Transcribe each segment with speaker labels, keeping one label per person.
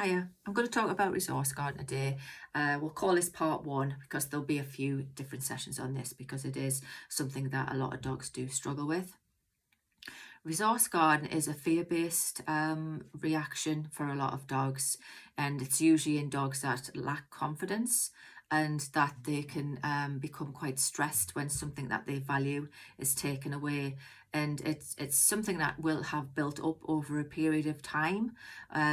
Speaker 1: Hiya, I'm going to talk about resource garden today. We'll call this part one because there'll be a few different sessions on this because it is something that a lot of dogs do struggle with. Resource garden is a fear-based reaction for a lot of dogs, and it's usually in dogs that lack confidence and that they can become quite stressed when something that they value is taken away. And it's something that will have built up over a period of time,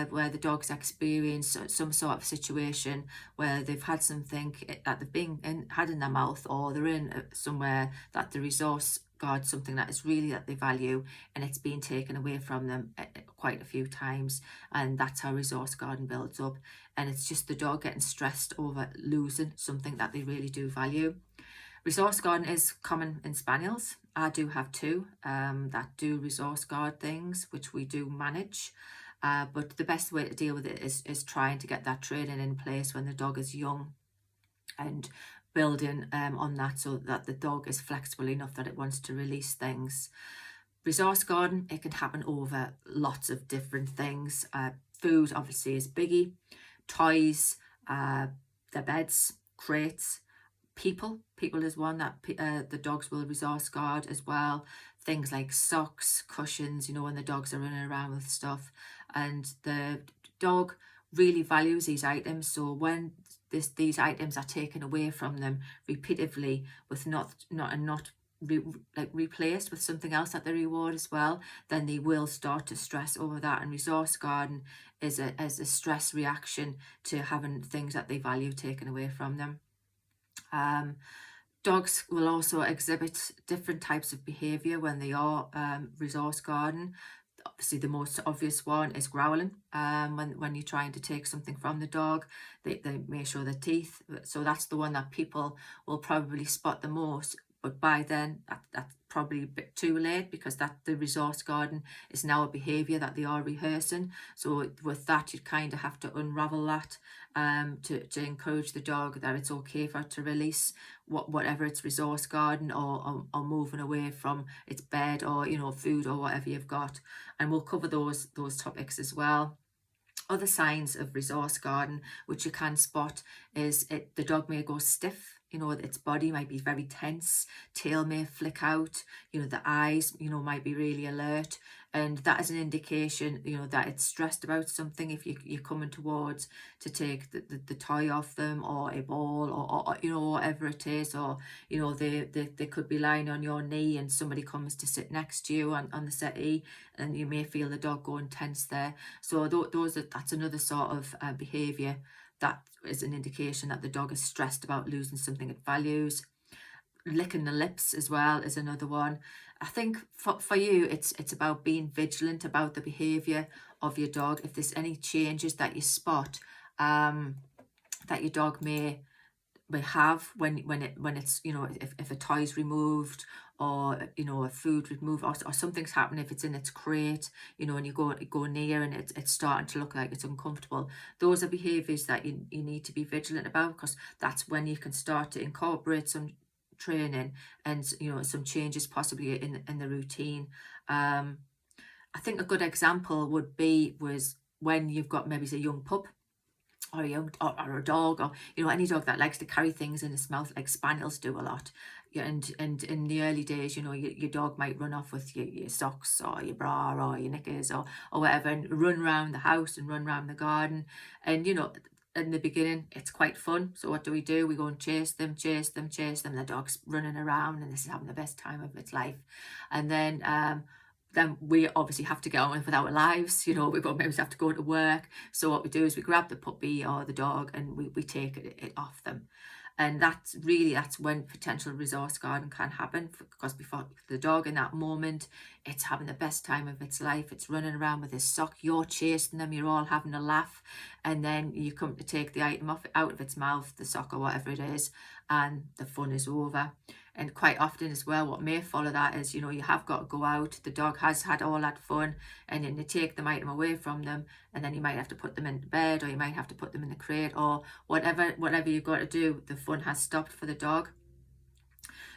Speaker 1: where the dogs experience some sort of situation where they've had something that they've had in their mouth, or they're in somewhere that the resource guard something that is really that they value, and it's been taken away from them quite a few times, and that's how resource garden builds up. And it's just the dog getting stressed over losing something that they really do value. Resource garden is common in spaniels. I do have two that do resource guard things, which we do manage. But the best way to deal with it is trying to get that training in place when the dog is young, and building on that so that the dog is flexible enough that it wants to release things. Resource garden, it can happen over lots of different things. Food obviously is biggie, toys, their beds, crates, people is one that the dogs will resource guard as well. Things like socks, cushions, when the dogs are running around with stuff, and the dog really values these items. So when these items are taken away from them repeatedly with not replaced with something else that they reward as well, then they will start to stress over that. And resource garden is a stress reaction to having things that they value taken away from them. Dogs will also exhibit different types of behaviour when they are resource garden. Obviously, the most obvious one is growling. When you're trying to take something from the dog, they may show their teeth. So that's the one that people will probably spot the most. But by then, that's probably a bit too late, because the resource garden is now a behaviour that they are rehearsing. So with that, you kind of have to unravel that to encourage the dog that it's okay for it to release whatever its resource garden, or moving away from its bed, or food, or whatever you've got. And we'll cover those topics as well. Other signs of resource garden which you can spot is the dog may go stiff. Its body might be very tense, tail may flick out, the eyes, might be really alert. And that is an indication, that it's stressed about something. If you're coming towards to take the toy off them, or a ball, or whatever it is, or, they could be lying on your knee and somebody comes to sit next to you on the settee, and you may feel the dog going tense there. So that's another sort of behaviour that is an indication that the dog is stressed about losing something it values. Licking the lips as well is another one. I think for you, it's about being vigilant about the behaviour of your dog. If there's any changes that you spot that your dog may have when it's if a toy's removed, or a food removed, or something's happening, if it's in its crate, and you go near and it's starting to look like it's uncomfortable. Those are behaviors that you need to be vigilant about, because that's when you can start to incorporate some training and some changes possibly in the routine. I think a good example was when you've got maybe a young pup, or or a dog, or any dog that likes to carry things in its mouth, like spaniels do a lot. Yeah, and in the early days, your dog might run off with your socks, or your bra, or your knickers, or whatever, and run around the house and run around the garden. And in the beginning, it's quite fun. So what do? We go and chase them. The dog's running around, and this is having the best time of its life. And then we obviously have to get on with our lives. We've got maybe have to go to work. So what we do is we grab the puppy or the dog, and we take it off them. And that's when potential resource garden can happen, because before the dog in that moment, it's having the best time of its life. It's running around with his sock. You're chasing them. You're all having a laugh. And then you come to take the item out of its mouth, the sock or whatever it is, and the fun is over. And quite often as well, what may follow that is, you have got to go out. The dog has had all that fun, and then you take the item away from them, and then you might have to put them into bed, or you might have to put them in the crate, or whatever you've got to do. The fun has stopped for the dog.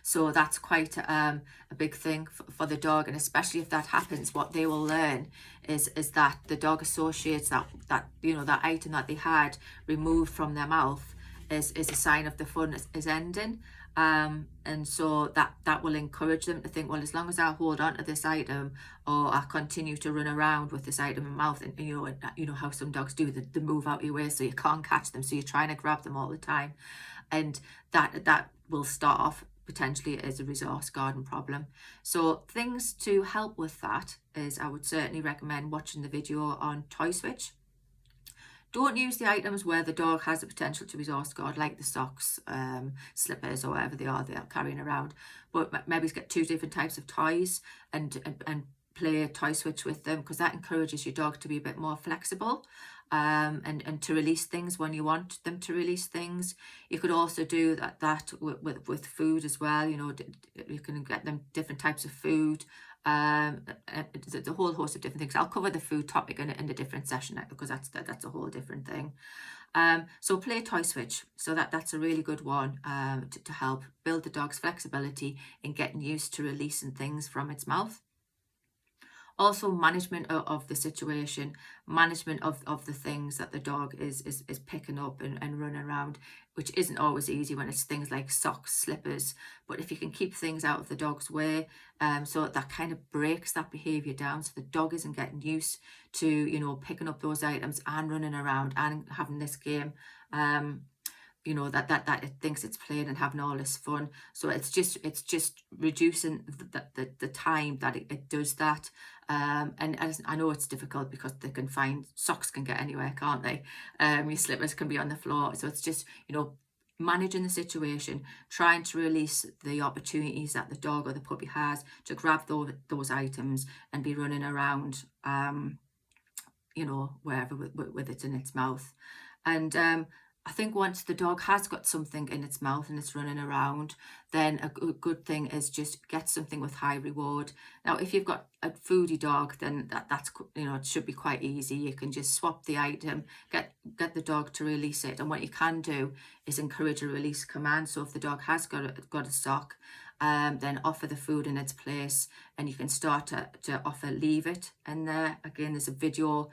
Speaker 1: So that's quite a big thing for the dog, and especially if that happens, what they will learn is that the dog associates that that item that they had removed from their mouth is a sign of the fun is ending. And so that will encourage them to think, well, as long as I hold on to this item, or I continue to run around with this item in my mouth, and you know how some dogs do, they move out your way so you can't catch them, so you're trying to grab them all the time, and that will start off potentially as a resource garden problem. So things to help with that is, I would certainly recommend watching the video on Toy Switch. Don't use the items where the dog has the potential to resource guard, like the socks, slippers, or whatever they are carrying around. But maybe get 2 different types of toys and play a toy switch with them, because that encourages your dog to be a bit more flexible, and to release things when you want them to release things. You could also do that with food as well. You can get them different types of food. The whole host of different things. I'll cover the food topic in a different session, because that's a whole different thing. So play toy switch. So that's a really good one, to help build the dog's flexibility in getting used to releasing things from its mouth. Also, management of the situation, management of the things that the dog is picking up and running around, which isn't always easy when it's things like socks, slippers. But if you can keep things out of the dog's way, so that kind of breaks that behavior down, so the dog isn't getting used to picking up those items and running around and having this game, that it thinks it's playing and having all this fun. So it's just reducing the time that it does that. And as I know it's difficult, because they can find socks can get anywhere, can't they? Your slippers can be on the floor. So it's just managing the situation, trying to release the opportunities that the dog or the puppy has to grab those items and be running around, wherever with it in its mouth. And I think once the dog has got something in its mouth and it's running around, then a good thing is just get something with high reward. Now, if you've got a foodie dog, then that's it should be quite easy. You can just swap the item, get the dog to release it, and what you can do is encourage a release command. So if the dog has got a sock, then offer the food in its place, and you can start to offer leave it in there. Again, there's a video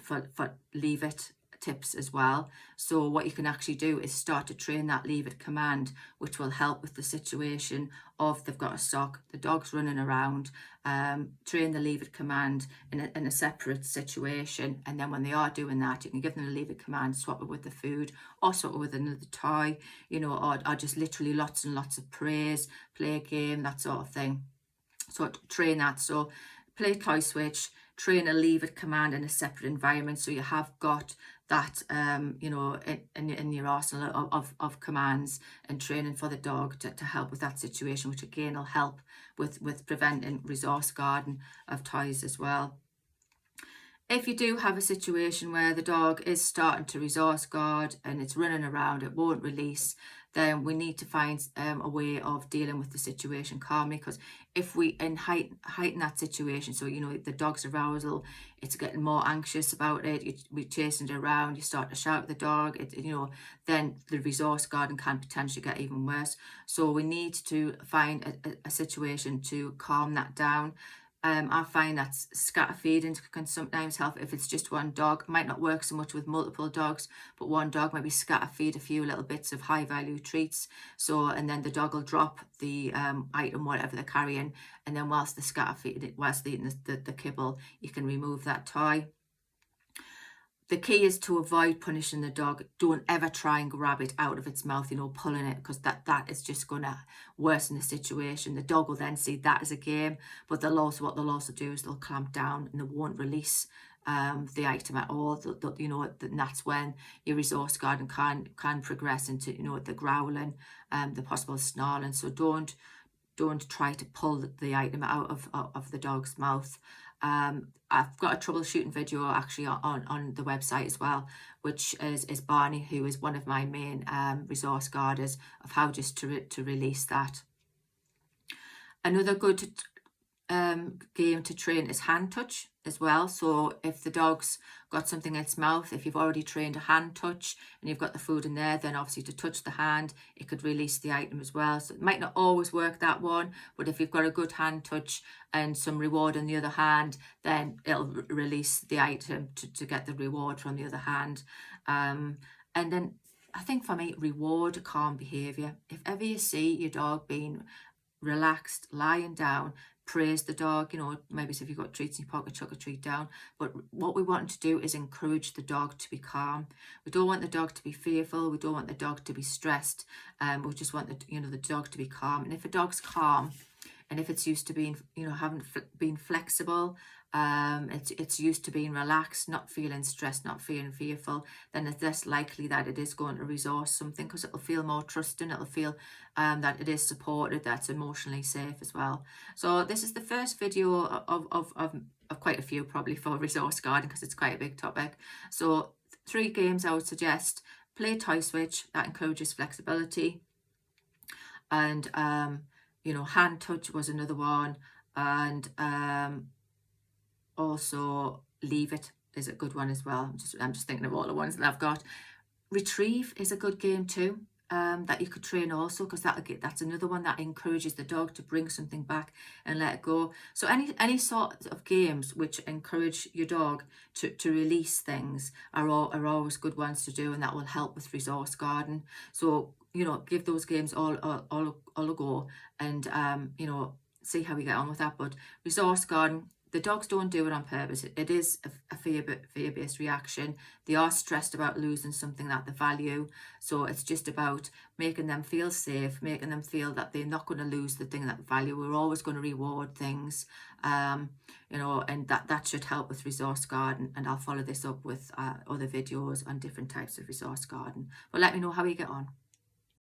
Speaker 1: for leave it tips as well. So what you can actually do is start to train that leave it command, which will help with the situation of they've got a sock, the dog's running around. Train the leave it command in a separate situation, and then when they are doing that, you can give them the leave it command, swap it with the food, or swap it with another toy, or just literally lots and lots of praise, play a game, that sort of thing. So train that. So play toy switch, train a leave it command in a separate environment, so you have got that in your arsenal of commands and training for the dog to help with that situation, which again will help with preventing resource guarding of toys as well. If you do have a situation where the dog is starting to resource guard and it's running around, it won't release, then we need to find a way of dealing with the situation calmly. Because if we heighten that situation, so the dog's arousal, it's getting more anxious about it, we're chasing it around, you start to shout at the dog, then the resource guarding can potentially get even worse. So we need to find a situation to calm that down. I find that scatter feeding can sometimes help if it's just one dog. It might not work so much with multiple dogs, but one dog maybe scatter feed a few little bits of high value treats. So, and then the dog will drop the item, whatever they're carrying, and then whilst they're eating the kibble, you can remove that toy. The key is to avoid punishing the dog. Don't ever try and grab it out of its mouth, pulling it, because that is just going to worsen the situation. The dog will then see that as a game, but what they'll also do is they'll clamp down and they won't release the item at all. And that's when your resource guarding can progress into the growling, the possible snarling. So don't try to pull the item out of the dog's mouth. I've got a troubleshooting video actually on the website as well, which is Barney, who is one of my main resource guarders, of how just to release that. Another good game to train is hand touch as well. So if the dog's got something in its mouth, if you've already trained a hand touch and you've got the food in there, then obviously to touch the hand, it could release the item as well. So it might not always work, that one, but if you've got a good hand touch and some reward on the other hand, then it'll release the item to get the reward from the other hand. And then I think for me, reward calm behavior. If ever you see your dog being relaxed, lying down, praise the dog, you know, maybe if you've got treats in your pocket, chuck a treat down. But what we want to do is encourage the dog to be calm. We don't want the dog to be fearful. We don't want the dog to be stressed. We just want the dog to be calm. And if a dog's calm, and if it's used to being, having been flexible, it's used to being relaxed, not feeling stressed, not feeling fearful, then it's less likely that it is going to resource something, because it'll feel more trusting. It'll feel that it is supported, that's emotionally safe as well. So this is the first video of quite a few, probably, for resource guarding, because it's quite a big topic. So 3 games I would suggest: play Toy Switch, that encourages flexibility, and hand touch was another one, and also Leave It is a good one as well. I'm just thinking of all the ones that I've got. Retrieve is a good game too, that you could train also, because that's another one that encourages the dog to bring something back and let it go. So any sort of games which encourage your dog to release things are always good ones to do, and that will help with resource guarding. So give those games all a go, and see how we get on with that. But resource guarding, the dogs don't do it on purpose. It is a fear-based reaction. They are stressed about losing something that they value. So it's just about making them feel safe, making them feel that they're not going to lose the thing that they value. We're always going to reward things, and that should help with resource guarding. And I'll follow this up with other videos on different types of resource guarding. But let me know how you get on.